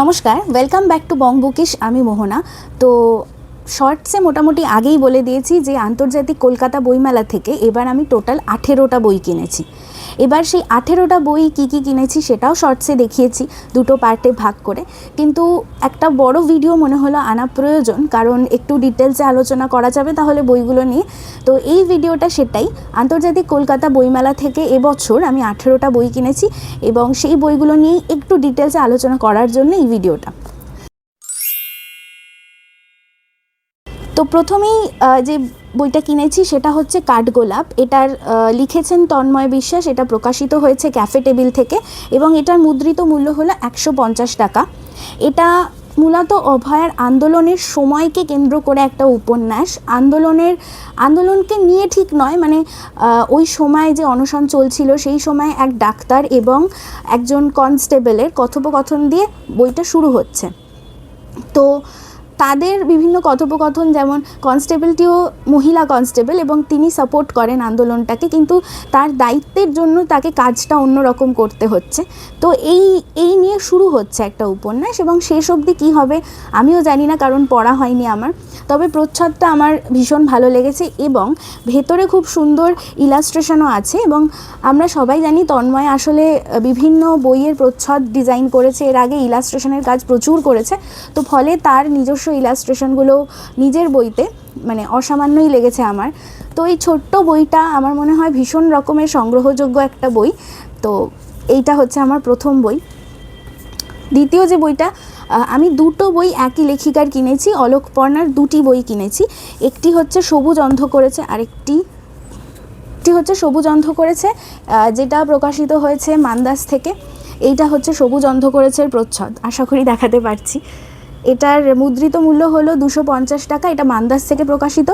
নমস্কার, welcome back to Bong bookish. আমি মোহনা। তো শর্টসে মোটামুটি আগেই বলে দিয়েছি যে আন্তর্জাতিক কলকাতা বইমেলা থেকে এবার আমি টোটাল 18টা বই কিনেছি। এবার সেই 18টা বই কী কী কিনেছি সেটাও শর্টসে দেখিয়েছি, দুটো পার্টে ভাগ করে। কিন্তু একটা বড় ভিডিও মনে হলো আনা প্রয়োজন, কারণ একটু ডিটেলসে আলোচনা করা যাবে তাহলে বইগুলো নিয়ে। তো এই ভিডিওটা সেটাই, আন্তর্জাতিক কলকাতা বইমেলা থেকে এবছর আমি 18টা বই কিনেছি এবং সেই বইগুলো নিয়েই একটু ডিটেলসে আলোচনা করার জন্য এই ভিডিওটা। তো প্রথমেই যে বইটা কিনেছি সেটা হচ্ছে কাঠগোলাপ। এটার লিখেছেন তন্ময় বিশ্বাস। এটা প্রকাশিত হয়েছে ক্যাফে টেবিল থেকে এবং এটার মুদ্রিত মূল্য হলো 150 টাকা। এটা মূলত অভয়ার আন্দোলনের সময়কে কেন্দ্র করে একটা উপন্যাস। আন্দোলনকে নিয়ে ঠিক নয়, মানে ওই সময় যে অনশন চলছিল সেই সময় এক ডাক্তার এবং একজন কনস্টেবলের কথোপকথন দিয়ে বইটা শুরু হচ্ছে। তো তাদের বিভিন্ন কথোপকথন, যেমন কনস্টেবলটিও মহিলা কনস্টেবল এবং তিনি সাপোর্ট করেন আন্দোলনটাকে, কিন্তু তার দায়িত্বের জন্য তাকে কাজটা অন্যরকম করতে হচ্ছে। তো এই নিয়ে শুরু হচ্ছে একটা উপন্যাস এবং শেষ অবধি কী হবে আমিও জানি না, কারণ পড়া হয়নি আমার। তবে প্রচ্ছদটা আমার ভীষণ ভালো লেগেছে এবং ভেতরে খুব সুন্দর ইলাস্ট্রেশনও আছে। এবং আমরা সবাই জানি তন্ময় আসলে বিভিন্ন বইয়ের প্রচ্ছদ ডিজাইন করেছে, এর আগে ইলাস্ট্রেশনের কাজ প্রচুর করেছে। তো ফলে তার নিজস্ব ইলাস্ট্রেশনগুলো নিজের বইতে মানে অসামান্যই লেগেছে আমার। তো এই ছোট্ট বইটা আমার মনে হয় ভীষণ রকমের সংগ্রহযোগ্য একটা বই। তো এইটা হচ্ছে আমার প্রথম বই। দ্বিতীয় যে বইটা, আমি দুটো বই একই লেখিকার কিনেছি, অলোকপর্ণার দুটি বই কিনেছি। একটি হচ্ছে সবুজ অন্ধ করেছে, আরেকটি হচ্ছে সবুজ অন্ধ করেছে, যেটা প্রকাশিত হয়েছে মান্দাস থেকে। এইটা হচ্ছে সবুজ অন্ধ করেছে প্রচ্ছদ, আশা করি দেখাতে পারছি। এটার মুদ্রিত মূল্য হলো 250 টাকা। এটা মান্দাস থেকে প্রকাশিত।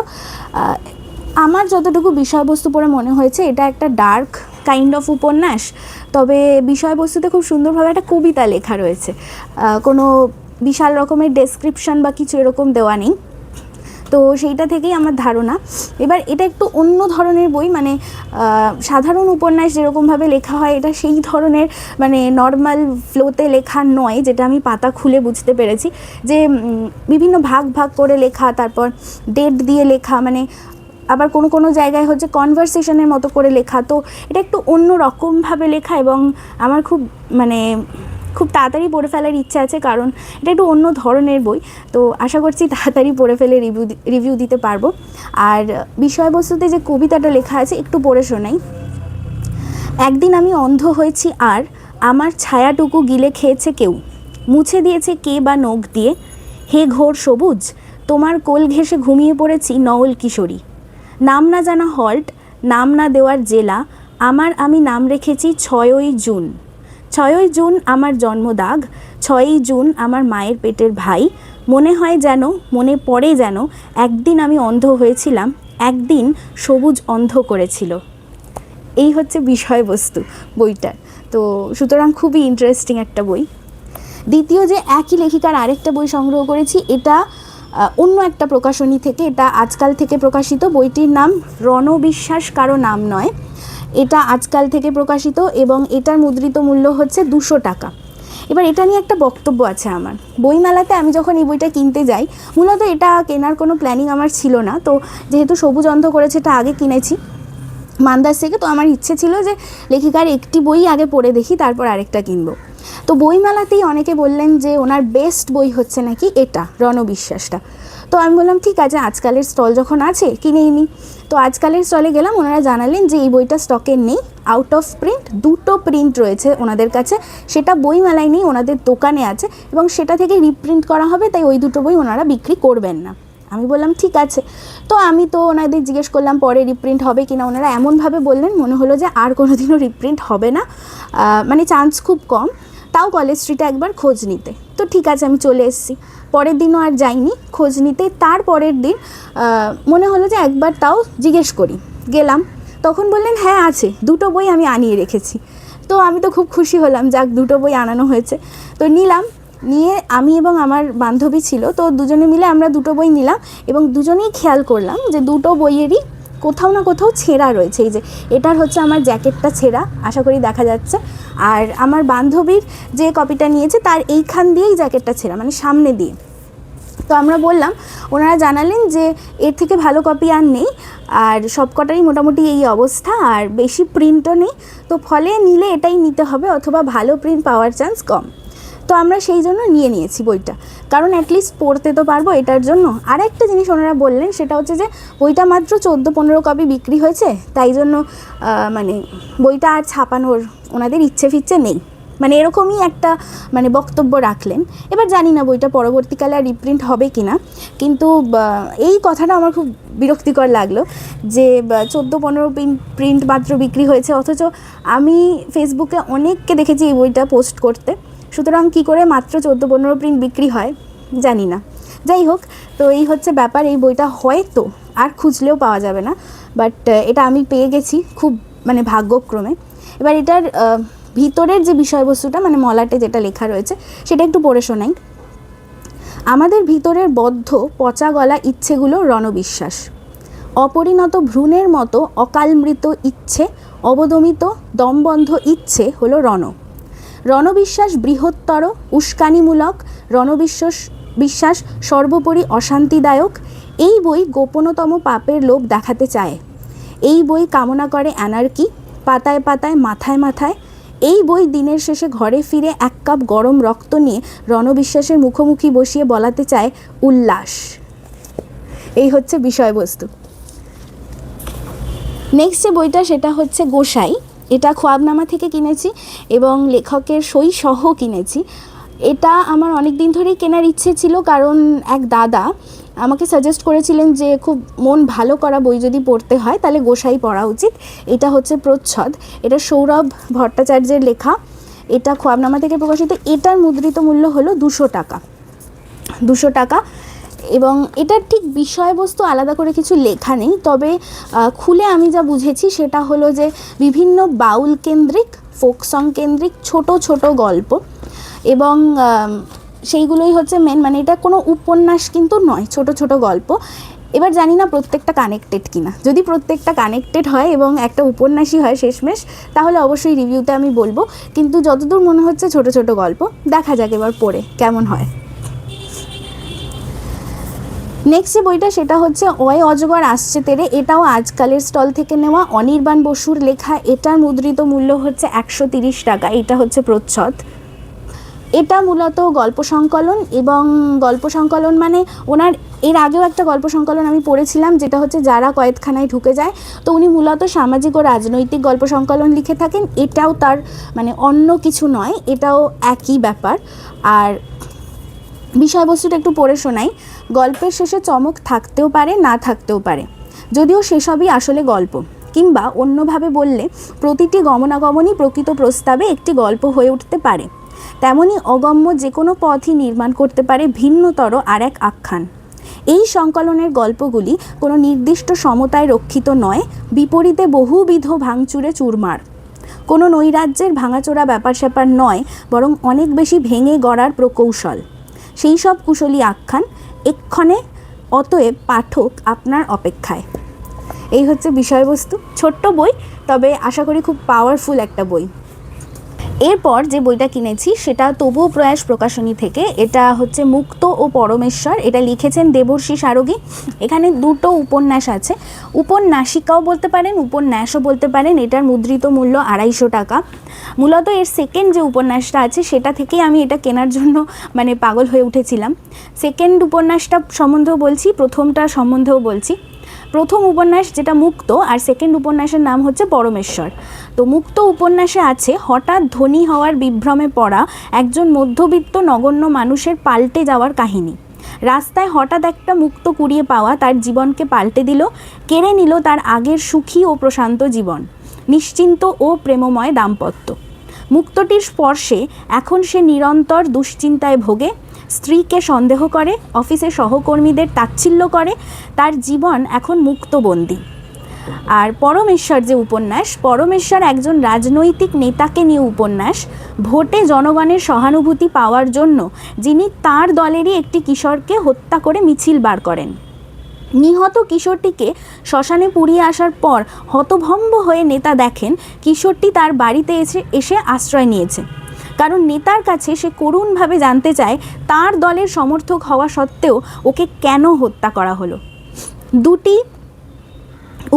আমার যতটুকু বিষয়বস্তু পড়ে মনে হয়েছে এটা একটা ডার্ক কাইন্ড অফ উপন্যাস, তবে বিষয়বস্তুতে খুব সুন্দরভাবে একটা কবিতা লেখা রয়েছে। কোনো বিশাল রকমের ডেসক্রিপশন বা কিছু এরকম দেওয়া নেই। তো সেইটা থেকেই আমার ধারণা। এবার এটা একটু অন্য ধরনের বই, মানে সাধারণ উপন্যাস যেরকমভাবে লেখা হয় এটা সেই ধরনের মানে নর্মাল ফ্লোতে লেখা নয়, যেটা আমি পাতা খুলে বুঝতে পেরেছি। যে বিভিন্ন ভাগ ভাগ করে লেখা, তারপর ডেট দিয়ে লেখা, মানে আবার কোনো জায়গায় হচ্ছে কনভারসেশনের মতো করে লেখা। তো এটা একটু অন্য রকমভাবে লেখা এবং আমার খুব তাড়াতাড়ি পড়ে ফেলার ইচ্ছা আছে, কারণ এটা একটু অন্য ধরনের বই। তো আশা করছি তাড়াতাড়ি পড়ে ফেলে রিভিউ দিতে পারবো। আর বিষয়বস্তুতে যে কবিতাটা লেখা আছে একটু পড়ে শোনাই। একদিন আমি অন্ধ হয়েছি আর আমার ছায়াটুকু গিলে খেয়েছে কেউ, মুছে দিয়েছে কে বা নখ দিয়ে। হে ঘোর সবুজ, তোমার কোল ঘেঁষে ঘুমিয়ে পড়েছি নওল কিশোরী। নাম না জানা হল্ট, নাম না দেওয়ার জেলা, আমি নাম রেখেছি 6ই জুন। 6ই জুন আমার জন্মদাগ, 6ই জুন আমার মায়ের পেটের ভাই। মনে পড়ে যেন একদিন আমি অন্ধ হয়েছিলাম, একদিন সবুজ অন্ধ করেছিল। এই হচ্ছে বিষয়বস্তু বইটার। তো সুতরাং খুবই ইন্টারেস্টিং একটা বই। দ্বিতীয় যে একই লেখিকার আরেকটা বই সংগ্রহ করেছি, এটা অন্য একটা প্রকাশনী থেকে, এটা আজকাল থেকে প্রকাশিত। বইটির নাম রণবিশ্বাস কারো নাম নয়। এটা আজকাল থেকে প্রকাশিত এবং এটার মুদ্রিত মূল্য হচ্ছে 200 টাকা। এবার এটা নিয়ে একটা বক্তব্য আছে আমার। বইমেলাতে আমি যখন এই বইটা কিনতে যাই, মূলত এটা কেনার কোনো প্ল্যানিং আমার ছিল না। তো যেহেতু সবুজ অন্ধ করেছে এটা আগে কিনেছি মান্দাস থেকে, তো আমার ইচ্ছে ছিল যে লেখিকার একটি বই আগে পড়ে দেখি, তারপর আরেকটা কিনবো। তো বইমেলাতেই অনেকে বললেন যে ওনার বেস্ট বই হচ্ছে নাকি এটা, রণবিশ্বাসটা। তো আমি বললাম ঠিক আছে, আজকালের স্টল যখন আছে কিনেই নিই। তো আজকালের স্টলে গেলাম, ওনারা জানালেন যে এই বইটা স্টকে নেই, আউট অফ প্রিন্ট। দুটো প্রিন্ট রয়েছে ওনাদের কাছে, সেটা বইমেলায় নেই, ওনাদের দোকানে আছে এবং সেটা থেকে রিপ্রিন্ট করা হবে, তাই ওই দুটো বই ওনারা বিক্রি করবেন না। আমি বললাম ঠিক আছে। তো আমি তো ওনাদের জিজ্ঞেস করলাম পরে রিপ্রিন্ট হবে কিনা। ওনারা এমনভাবে বললেন মনে হলো যে আর কোনো দিনও রিপ্রিন্ট হবে না, মানে চান্স খুব কম, তাও কলেজ স্ট্রিটে একবার খোঁজ নিতে। তো ঠিক আছে, আমি চলে এসেছি। পরের দিনও আর যাইনি খোঁজ নিতে। তার পরের দিন মনে হলো যে একবার তাও জিজ্ঞেস করি, গেলাম। তখন বললেন হ্যাঁ আছে, দুটো বই আমি আনিয়ে রেখেছি। তো আমি তো খুব খুশি হলাম, যাক দুটো বই আনানো হয়েছে। তো নিলাম, নিয়ে আমি এবং আমার বান্ধবী ছিল, তো দুজনে মিলে আমরা দুটো বই নিলাম এবং দুজনেই খেয়াল করলাম যে দুটো বইয়েরই কোথাও না কোথাও ছেঁড়া রয়েছে। এই যে এটার হচ্ছে আমার জ্যাকেটটা ছেঁড়া, আশা করি দেখা যাচ্ছে। আর আমার বান্ধবীর যে কপিটা নিয়েছে তার এইখান দিয়েই জ্যাকেটটা ছেঁড়া, মানে সামনে দিয়ে। তো আমরা বললাম, ওনারা জানালেন যে এর থেকে ভালো কপি আর নেই, আর সব কটারই মোটামুটি এই অবস্থা, আর বেশি প্রিন্টও নেই, তো ফলে নিলে এটাই নিতে হবে, অথবা ভালো প্রিন্ট পাওয়ার চান্স কম। তো আমরা সেই জন্য নিয়েছি বইটা, কারণ অ্যাটলিস্ট পড়তে তো পারবো এটার জন্য। আর একটা জিনিস ওনারা বললেন, সেটা হচ্ছে যে বইটা মাত্র 14-15 কপি বিক্রি হয়েছে, তাই জন্য মানে বইটা আর ছাপানোর ওনাদের ইচ্ছে ফিচ্ছে নেই, মানে এরকমই একটা মানে বক্তব্য রাখলেন। এবার জানি না বইটা পরবর্তীকালে আর রিপ্রিন্ট হবে কি না, কিন্তু এই কথাটা আমার খুব বিরক্তিকর লাগলো যে 14-15 প্রিন্ট মাত্র বিক্রি হয়েছে, অথচ আমি ফেসবুকে অনেককে দেখেছি এই বইটা পোস্ট করতে। সুতরাং কী করে মাত্র 14-15 প্রিন্ট বিক্রি হয় জানি না। যাই হোক, তো এই হচ্ছে ব্যাপার। এই বইটা হয়তো আর খুঁজলেও পাওয়া যাবে না, বাট এটা আমি পেয়ে গেছি খুব মানে ভাগ্যক্রমে। এবার এটার ভিতরের যে বিষয়বস্তুটা, মানে মলাটে যেটা লেখা রয়েছে, সেটা একটু পড়ে শোনাই। আমাদের ভিতরের বদ্ধ পচা গলা ইচ্ছেগুলো রণবিশ্বাস, অপরিণত ভ্রূণের মতো অকালমৃত ইচ্ছে, অবদমিত দমবন্ধ ইচ্ছে হলো রণবিশ্বাস বৃহত্তর, উস্কানিমূলক, বিশ্বাস সর্বোপরি অশান্তিদায়ক। এই বই গোপনতম পাপের লোভ দেখাতে চায়। এই বই কামনা করে অ্যানার্কি, পাতায় পাতায়, মাথায় মাথায়। এই বই দিনের শেষে ঘরে ফিরে 1 কাপ গরম রক্ত নিয়ে রণবিশ্বাসের মুখোমুখি বসিয়ে বলাতে চায় উল্লাস। এই হচ্ছে বিষয়বস্তু। নেক্সট যে বইটা, সেটা হচ্ছে গোসাই। এটা খোয়াবনামা থেকে কিনেছি এবং লেখকের সই সহ কিনেছি। এটা আমার অনেক দিন ধরেই কেনার ইচ্ছে ছিল, কারণ এক দাদা আমাকে সাজেস্ট করেছিলেন যে খুব মন ভালো করা বই যদি পড়তে হয় তাহলে গোসাই পড়া উচিত। এটা হচ্ছে প্রচ্ছদ, এটা সৌরভ ভট্টাচার্যের লেখা, এটা খোয়াবনামা থেকে প্রকাশিত। এটার মুদ্রিত মূল্য হলো 200 টাকা। 200 টাকা। এবং এটার ঠিক বিষয়বস্তু আলাদা করে কিছু লেখা নেই, তবে খুলে আমি যা বুঝেছি সেটা হলো যে বিভিন্ন বাউল কেন্দ্রিক, ফোক সং কেন্দ্রিক ছোট ছোট গল্প, এবং সেইগুলোই হচ্ছে মেন। মানে এটা কোনো উপন্যাস কিন্তু নয়, ছোট ছোট গল্প। এবার জানি না প্রত্যেকটা কানেক্টেড কিনা, যদি প্রত্যেকটা কানেক্টেড হয় এবং একটা উপন্যাসই হয় শেষমেশ, তাহলে অবশ্যই রিভিউতে আমি বলবো, কিন্তু যতদূর মনে হচ্ছে ছোট ছোট গল্প। দেখা যাক এবার পড়ে কেমন হয়। নেক্সট যে বইটা, সেটা হচ্ছে অয় অজগর আসছে তেরে। এটাও আজকালের স্টল থেকে নেওয়া, অনির্বাণ বসুর লেখা। এটার মুদ্রিত মূল্য হচ্ছে 130 টাকা। এটা হচ্ছে প্রচ্ছদ। এটা মূলত গল্প সংকলন, এবং গল্প সংকলন মানে ওনার এর আগেও একটা গল্প সংকলন আমি পড়েছিলাম, যেটা হচ্ছে যারা কয়েদখানায় ঢুকে যায়। তো উনি মূলত সামাজিক ও রাজনৈতিক গল্প সংকলন লিখে থাকেন। এটাও তার মানে অন্য কিছু নয়, এটাও একই ব্যাপার। আর বিষয়বস্তুটা একটু পড়ে শোনাই। গল্পের শেষে চমক থাকতেও পারে, না থাকতেও পারে, যদিও সেসবই আসলে গল্প, কিংবা অন্যভাবে বললে প্রতিটি গমনাগমনই প্রকৃত প্রস্তাবে একটি গল্প হয়ে উঠতে পারে। তেমনি অগম্য যে কোনো পথই নির্মাণ করতে পারে ভিন্নতর আর এক আখ্যান। এই সংকলনের গল্পগুলি কোনো নির্দিষ্ট সমতায় রক্ষিত নয়, বিপরীতে বহুবিধ ভাঙচুরে চুরমার। কোনো নৈরাজ্যের ভাঙাচোরা ব্যাপার স্যাপার নয়, বরং অনেক বেশি ভেঙে গড়ার প্রকৌশল। সেই সব কুশলী আখ্যান এক্ষণে, অতএব পাঠক আপনার অপেক্ষায়। এই হচ্ছে বিষয়বস্তু। ছোট্ট বই, তবে আশা করি খুব পাওয়ারফুল একটা বই। এরপর যে বইটা কিনেছি সেটা তবুও প্রয়াস প্রকাশনী থেকে। এটা হচ্ছে মুক্ত ও পরমেশ্বর। এটা লিখেছেন দেবর্ষী সারোগী। এখানে দুটো উপন্যাস আছে, উপন্যাসিকাও বলতে পারেন, উপন্যাসও বলতে পারেন। এটার মুদ্রিত মূল্য 250 টাকা। মূলত এর সেকেন্ড যে উপন্যাসটা আছে সেটা থেকেই আমি এটা কেনার জন্য মানে পাগল হয়ে উঠেছিলাম। সেকেন্ড উপন্যাসটা সম্বন্ধেও বলছি, প্রথমটার সম্বন্ধেও বলছি। প্রথম উপন্যাস যেটা মুক্ত, আর সেকেন্ড উপন্যাসের নাম হচ্ছে পরমেশ্বর। তো মুক্ত উপন্যাসে আছে হঠাৎ ধনী হওয়ার বিভ্রমে পড়া একজন মধ্যবিত্ত নগণ্য মানুষের পাল্টে যাওয়ার কাহিনী। রাস্তায় হঠাৎ একটা মুক্ত কুড়িয়ে পাওয়া তার জীবনকে পাল্টে দিল, কেড়ে নিল তার আগের সুখী ও প্রশান্ত জীবন, নিশ্চিন্ত ও প্রেমময় দাম্পত্য। মুক্তটির স্পর্শে এখন সে নিরন্তর দুশ্চিন্তায় ভোগে, স্ত্রীকে সন্দেহ করে, অফিসে সহকর্মীদের তাচ্ছিল্য করে, তার জীবন এখন মুক্তবন্দী। আর পরমেশ্বর যে উপন্যাস, পরমেশ্বর একজন রাজনৈতিক নেতাকে নিয়ে উপন্যাস, ভোটে জনগণের সহানুভূতি পাওয়ার জন্য যিনি তার দলেরই একটি কিশোরকে হত্যা করে মিছিল বার করেন। নিহত কিশোরটিকে শ্মশানে পুড়িয়ে আসার পর হতভম্ব হয়ে নেতা দেখেন কিশোরটি তার বাড়িতে এসে আশ্রয় নিয়েছে। কারণ নেতার কাছে সে করুণভাবে জানতে চায় তার দলের সমর্থক হওয়া সত্ত্বেও ওকে কেন হত্যা করা হলো। দুটি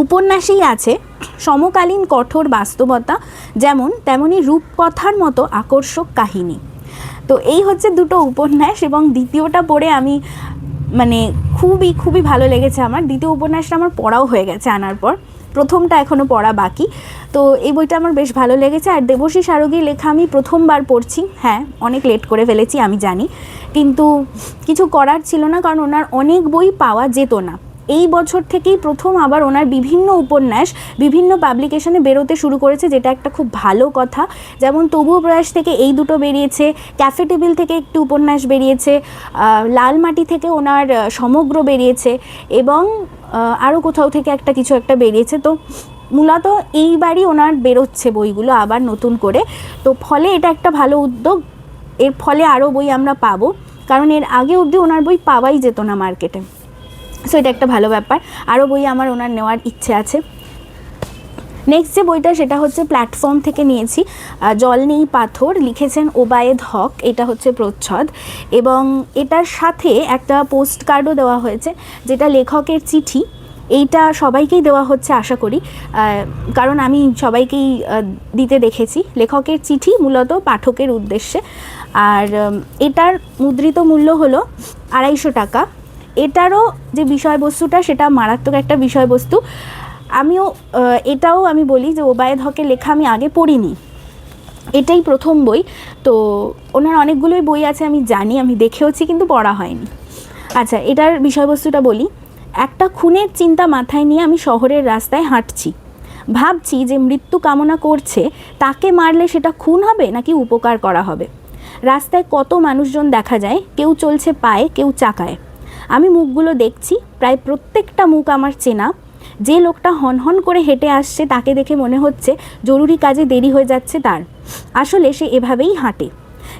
উপন্যাসেই আছে সমকালীন কঠোর বাস্তবতা, যেমন তেমনি রূপকথার মতো আকর্ষক কাহিনী। তো এই হচ্ছে দুটো উপন্যাস, এবং দ্বিতীয়টা পড়ে আমি মানে খুবই ভালো লেগেছে আমার। দ্বিতীয় উপন্যাসটা আমার পড়াও হয়ে গেছে আনার পর, প্রথমটা এখনও পড়া বাকি। তো এই বইটা আমার বেশ ভালো লেগেছে। আর দেবশ্রী সারোগীর লেখা আমি প্রথমবার পড়ছি। হ্যাঁ, অনেক লেট করে ফেলেছি আমি জানি, কিন্তু কিছু করার ছিল না, কারণ ওনার অনেক বই পাওয়া যেত না। এই বছর থেকেই প্রথম আবার ওনার বিভিন্ন উপন্যাস বিভিন্ন পাবলিকেশনে বেরোতে শুরু করেছে, যেটা একটা খুব ভালো কথা। যেমন তবুও প্রয়াস থেকে এই দুটো বেরিয়েছে, ক্যাফে টেবিল থেকে একটি উপন্যাস বেরিয়েছে, লাল মাটি থেকে ওনার সমগ্র বেরিয়েছে, এবং আরও কোথাও থেকে কিছু একটা বেরিয়েছে। তো মূলত এইবারই ওনার বেরোচ্ছে বইগুলো আবার নতুন করে। তো ফলে এটা একটা ভালো উদ্যোগ। এর ফলে আরও বই আমরা পাবো, কারণ এর আগে অবধি ওনার বই পাওয়াই যেত না মার্কেটে। সো এটা একটা ভালো ব্যাপার। আরও বই আমার ওনার নেওয়ার ইচ্ছে আছে। নেক্সট যে বইটা সেটা হচ্ছে প্ল্যাটফর্ম থেকে নিয়েছি, জল নেই পাথর, লিখেছেন ওবায়েদ হক। এটা হচ্ছে প্রচ্ছদ, এবং এটার সাথে একটা পোস্ট কার্ডও দেওয়া হয়েছে, যেটা লেখকের চিঠি। এইটা সবাইকেই দেওয়া হচ্ছে আশা করি, কারণ আমি সবাইকেই দিতে দেখেছি। লেখকের চিঠি মূলত পাঠকের উদ্দেশ্যে। আর এটার মুদ্রিত মূল্য হলো 250 টাকা। এটারও যে বিষয়বস্তুটা সেটা মারাত্মক একটা বিষয়বস্তু। এটাও আমি বলি যে ওবায়েদ হকের লেখা আমি আগে পড়িনি, এটাই প্রথম বই। তো ওনার অনেকগুলোই বই আছে আমি জানি, আমি দেখেওছি, কিন্তু পড়া হয়নি। আচ্ছা, এটার বিষয়বস্তুটা বলি। একটা খুনের চিন্তা মাথায় নিয়ে আমি শহরের রাস্তায় হাঁটছি। ভাবছি যে মৃত্যু কামনা করছে, তাকে মারলে সেটা খুন হবে নাকি উপকার করা হবে। রাস্তায় কত মানুষজন দেখা যায়, কেউ চলছে পায়ে, কেউ চাকায়। আমি মুখগুলো দেখছি, প্রায় প্রত্যেকটা মুখ আমার চেনা। যে লোকটা হনহন করে হেঁটে আসছে তাকে দেখে মনে হচ্ছে জরুরি কাজে দেরি হয়ে যাচ্ছে তার। আসলে সে এভাবেই হাঁটে।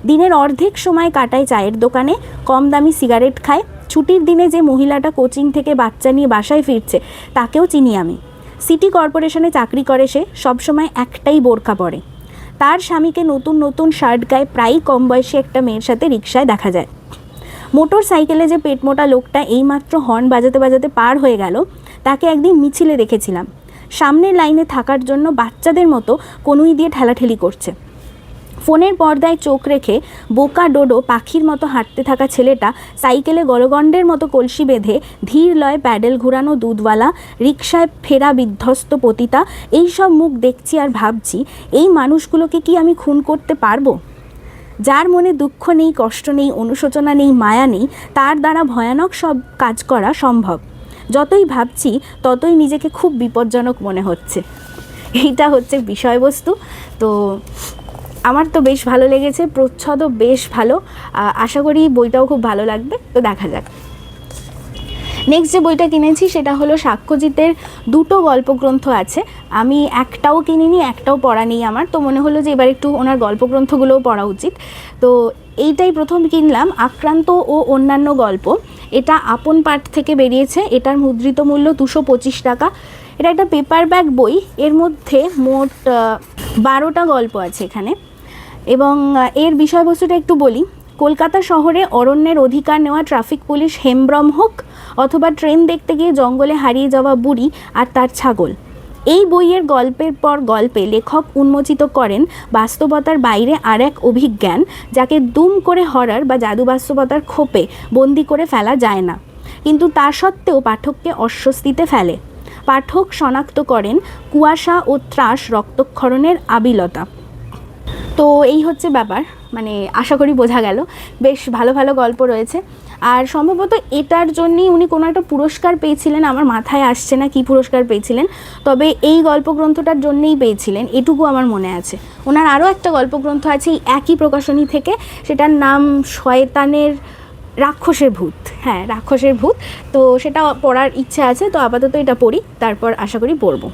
দিনের অর্ধেক সময় কাটায় চায়ের দোকানে, কম দামি সিগারেট খায়। ছুটির দিনে যে মহিলাটা কোচিং থেকে বাচ্চা নিয়ে বাসায় ফিরছে তাকেও চিনি আমি। সিটি কর্পোরেশনে চাকরি করে সে, সবসময় একটাই বোরকা পরে। তার স্বামীকে নতুন নতুন শার্ট গায়ে প্রায়ই কম বয়সী একটা মেয়ের সাথে রিকশায় দেখা যায়। মোটর সাইকেলে যে পেটমোটা লোকটা এইমাত্র হর্ন বাজাতে বাজাতে পার হয়ে গেল, তাকে একদিন মিছিলে দেখেছিলাম। সামনের লাইনে থাকার জন্য বাচ্চাদের মতো কনুই দিয়ে ঠেলাঠেলি করছে। ফোনের পর্দায় চোখ রেখে বোকা ডোডো পাখির মতো হাঁটতে থাকা ছেলেটা, সাইকেলে গলগণ্ডের মতো কলসি বেঁধে ধীর লয় প্যাডেল ঘুরানো দুধওয়ালা, রিকশায় ফেরা বিধ্বস্ত পতিতা, এই সব মুখ দেখছি আর ভাবছি, এই মানুষগুলোকে কি আমি খুন করতে পারবো? যার মনে দুঃখ নেই, কষ্ট নেই, অনুশোচনা নেই, মায়া নেই, তার দ্বারা ভয়ানক সব কাজ করা সম্ভব। যতই ভাবছি ততই নিজেকে খুব বিপজ্জনক মনে হচ্ছে। এইটা হচ্ছে বিষয়বস্তু। তো আমার তো বেশ ভালো লেগেছে, প্রচ্ছদও বেশ ভালো। আশা করি বইটাও খুব ভালো লাগবে। তো দেখা যাক। নেক্সট যে বইটা কিনেছি সেটা হলো সাক্ষ্যজিতের দুটো গল্পগ্রন্থ আছে। আমি একটাও কিনিনি, একটাও পড়া নেই আমার। তো মনে হলো যে এবার একটু ওনার গল্পগ্রন্থগুলোও পড়া উচিত। তো এইটাই প্রথম কিনলাম, আক্রান্ত ও অন্যান্য গল্প। এটা আপন পাঠ থেকে বেরিয়েছে। এটার মুদ্রিত মূল্য 225 টাকা। এটা একটা পেপার ব্যাক বই। এর মধ্যে মোট 12টা গল্প আছে এখানে, এবং এর বিষয়বস্তুটা একটু বলি। কলকাতা শহরে অরণ্যের অধিকার নেওয়া ট্রাফিক পুলিশ হেমব্রম হোক, অথবা ট্রেন দেখতে গিয়ে জঙ্গলে হারিয়ে যাওয়া বুড়ি আর তার ছাগল, এই বইয়ের গল্পের পর গল্পে লেখক উন্মোচিত করেন বাস্তবতার বাইরে আর এক অভিজ্ঞান, যাকে দুম করে হরর বা জাদু বাস্তবতার খোপে বন্দি করে ফেলা যায় না, কিন্তু তা সত্ত্বেও পাঠককে অস্বস্তিতে ফেলে। পাঠক শনাক্ত করেন কুয়াশা ও ত্রাস রক্তক্ষরণের আবিলতা। তো এই হচ্ছে ব্যাপার, মানে আশা করি বোঝা গেল। বেশ ভালো ভালো গল্প রয়েছে। আর সম্ভবত এটার জন্যই উনি কোনো একটা পুরস্কার পেয়েছিলেন, আমার মাথায় আসছে না কী পুরস্কার পেয়েছিলেন, তবে এই গল্পগ্রন্থটার জন্যেই পেয়েছিলেন, এটুকু আমার মনে আছে। ওনার আরও একটা গল্পগ্রন্থ আছে এই একই প্রকাশনী থেকে, সেটার নাম শয়তানের রাক্ষসের ভূত। হ্যাঁ, রাক্ষসের ভূত। তো সেটা পড়ার ইচ্ছে আছে। তো আপাতত এটা পড়ি, তারপর আশা করি পড়বো।